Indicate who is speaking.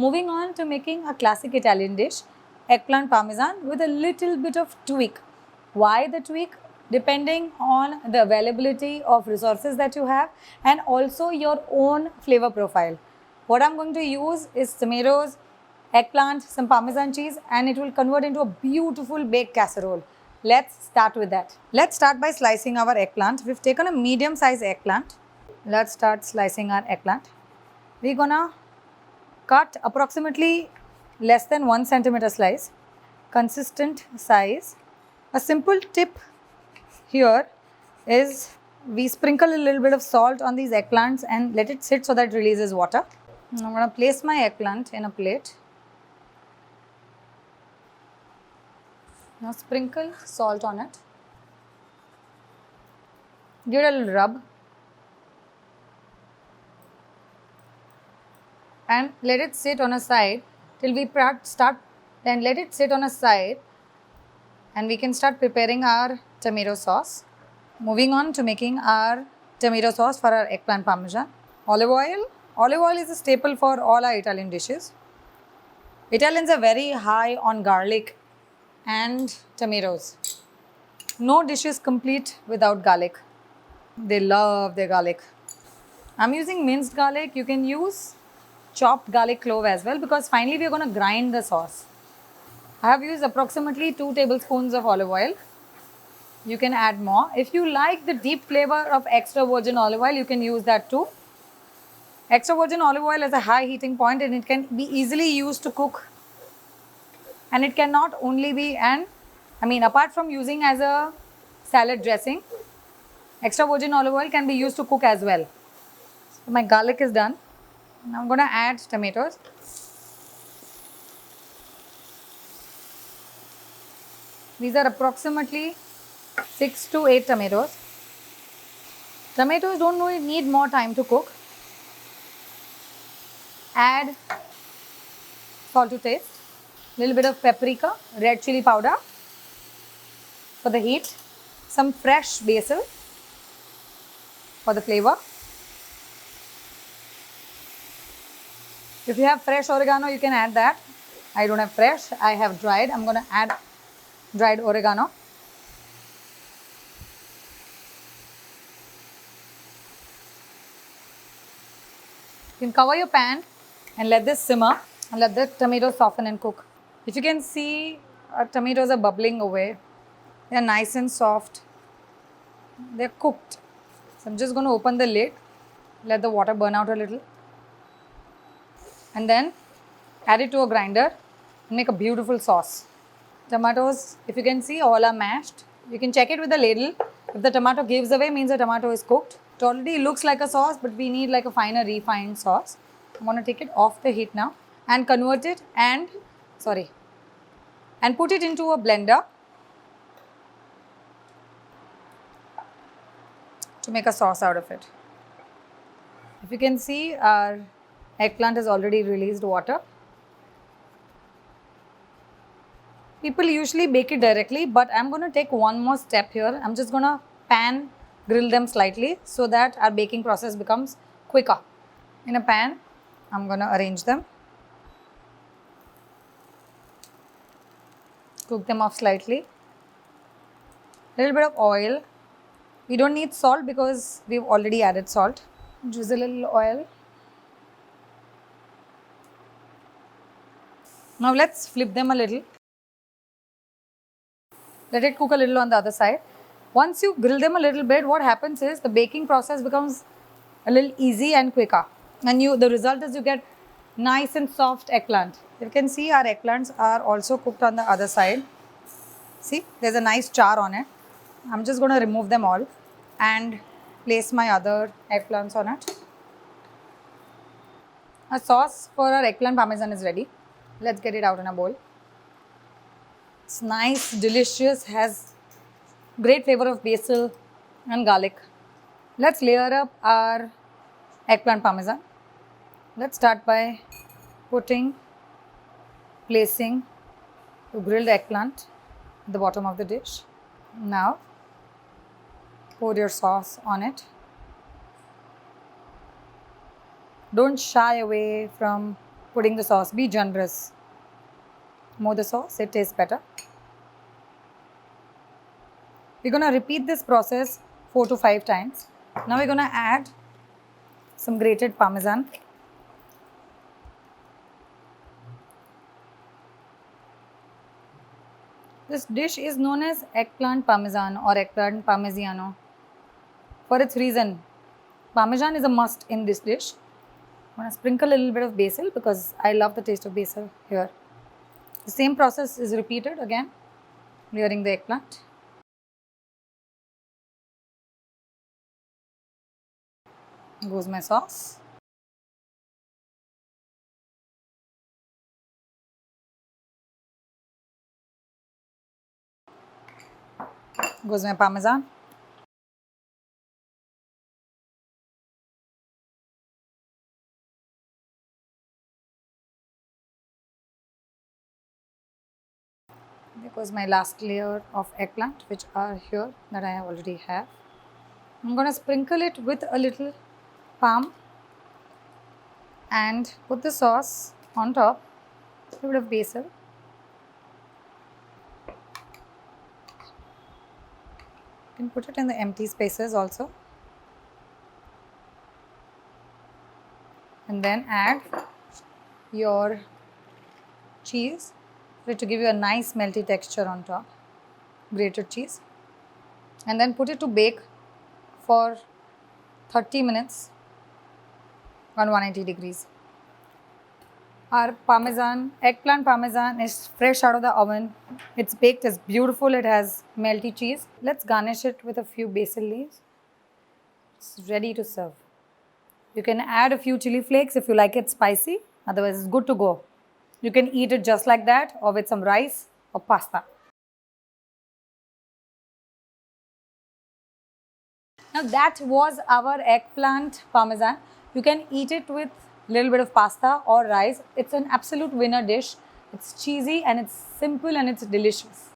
Speaker 1: Moving on to making a classic Italian dish, eggplant parmesan with a little bit of tweak. Why the tweak? Depending on the availability of resources that you have and also your own flavor profile. What I'm going to use is tomatoes, eggplant, some parmesan cheese, and it will convert into a beautiful baked casserole. Let's start with that. Let's start by slicing our eggplant. We've taken a medium size eggplant. Let's start slicing our eggplant. We're gonna cut approximately less than 1 centimeter slice, consistent size. A simple tip here is we sprinkle a little bit of salt on these eggplants and let it sit so that it releases water. I'm going to place my eggplant in a plate. Now sprinkle salt on it. Give it a little rub. And let it sit on a side till we start, then let it sit on a side and we can start preparing our tomato sauce. Moving on to making our tomato sauce for our eggplant parmesan. Olive oil. Olive oil is a staple for all our Italian dishes. Italians are very high on garlic and tomatoes. No dish is complete without garlic. They love their garlic. I'm using minced garlic. You can use chopped garlic clove as well because finally we are going to grind the sauce. I have used approximately 2 tablespoons of olive oil. You can add more. If you like the deep flavor of extra virgin olive oil, you can use that too. Extra virgin olive oil has a high heating point and it can be easily used to cook. And it can not only be apart from using as a salad dressing, extra virgin olive oil can be used to cook as well. So my garlic is done. Now I'm going to add tomatoes. These are approximately 6 to 8 tomatoes. Tomatoes don't need more time to cook. Add salt to taste, little bit of paprika, red chili powder for the heat, some fresh basil for the flavor. If you have fresh oregano, you can add that. I don't have fresh, I have dried. I'm going to add dried oregano. You can cover your pan and let this simmer and let the tomatoes soften and cook. If you can see, our tomatoes are bubbling away. They are nice and soft. They are cooked. So I'm just going to open the lid, let the water burn out a little, and then add it to a grinder and make a beautiful sauce. Tomatoes, if you can see, all are mashed. You can check it with the ladle. If the tomato gives away, means the tomato is cooked. It already looks like a sauce, but we need like a finer, refined sauce. I'm going to take it off the heat now and convert it and put it into a blender to make a sauce out of it. If you can see, our eggplant has already released water. People usually bake it directly, but I'm going to take one more step here. I'm just going to grill them slightly so that our baking process becomes quicker. In a pan, I'm going to arrange them. Cook them off slightly. A little bit of oil. We don't need salt because we've already added salt. Drizzle a little oil. Now let's flip them a little. Let it cook a little on the other side. Once you grill them a little bit, what happens is the baking process becomes a little easy and quicker. And the result is you get nice and soft eggplant. You can see our eggplants are also cooked on the other side. See, there's a nice char on it. I'm just going to remove them all and place my other eggplants on it. Our sauce for our eggplant parmesan is ready. Let's get it out in a bowl. It's nice, delicious, has great flavor of basil and garlic. Let's layer up our eggplant parmesan. Let's start by placing the grilled eggplant at the bottom of the dish. Now, pour your sauce on it. Don't shy away from putting the sauce. Be generous. More the sauce, it tastes better. We're going to repeat this process 4 to 5 times. Now we're going to add some grated Parmesan. This dish is known as eggplant Parmesan or eggplant Parmigiano for its reason. Parmesan is a must in this dish. I'm going to sprinkle a little bit of basil because I love the taste of basil here. The same process is repeated again, layering the eggplant. Goes my sauce. Goes my Parmesan. There goes my last layer of eggplant, which are here that I already have. I'm going to sprinkle it with a little parm and put the sauce on top. A little bit of basil. You can put it in the empty spaces also. And then add your cheese for it to give you a nice melty texture on top. Grated cheese. And then put it to bake for 30 minutes on 180 degrees. Our Parmesan, eggplant Parmesan is fresh out of the oven. It's baked, it's beautiful, it has melty cheese. Let's garnish it with a few basil leaves. It's ready to serve. You can add a few chili flakes if you like it spicy, otherwise it's good to go. You can eat it just like that or with some rice or pasta. Now that was our eggplant Parmesan. You can eat it with a little bit of pasta or rice. It's an absolute winner dish. It's cheesy and it's simple and it's delicious.